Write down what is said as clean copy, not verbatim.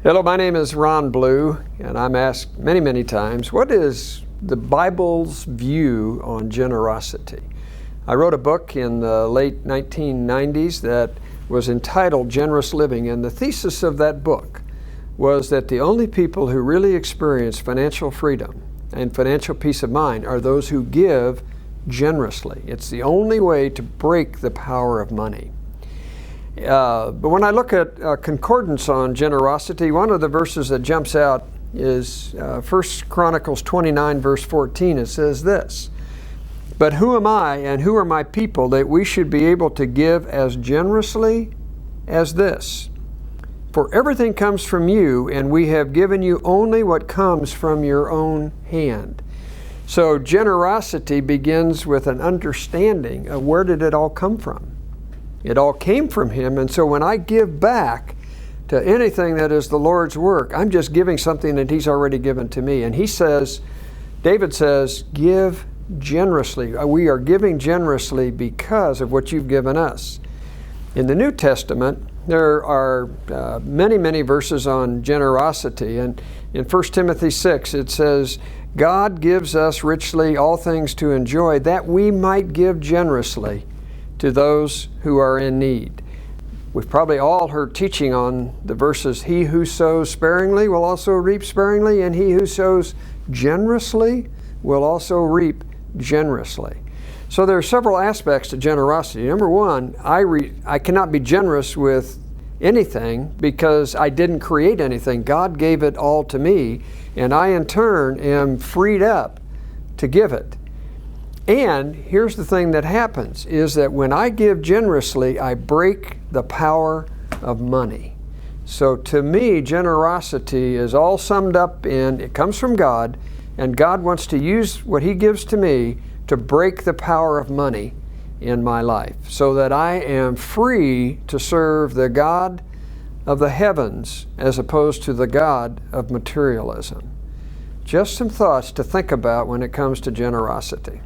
Hello, my name is Ron Blue, and I'm asked many, many times, what is the Bible's view on generosity? I wrote a book in the late 1990s that was entitled Generous Living, and the thesis of that book was that the only people who really experience financial freedom and financial peace of mind are those who give generously. It's the only way to break the power of money. But when I look at concordance on generosity, one of the verses that jumps out is 1 Chronicles 29, verse 14. It says this, "But who am I and who are my people that we should be able to give as generously as this? For everything comes from you, and we have given you only what comes from your own hand." So generosity begins with an understanding of where did it all come from. It all came from Him, and so when I give back to anything that is the Lord's work, I'm just giving something that He's already given to me. And He says, David says, give generously. We are giving generously because of what you've given us. In the New Testament, there are many, many verses on generosity. And in 1 Timothy 6, it says, God gives us richly all things to enjoy, that we might give generously to those who are in need. We've probably all heard teaching on the verses, he who sows sparingly will also reap sparingly, and he who sows generously will also reap generously. So there are several aspects to generosity. Number one, I cannot be generous with anything because I didn't create anything. God gave it all to me, and I in turn am freed up to give it. And here's the thing that happens, is that when I give generously, I break the power of money. So to me, generosity is all summed up in, it comes from God, and God wants to use what He gives to me to break the power of money in my life, so that I am free to serve the God of the heavens as opposed to the God of materialism. Just some thoughts to think about when it comes to generosity.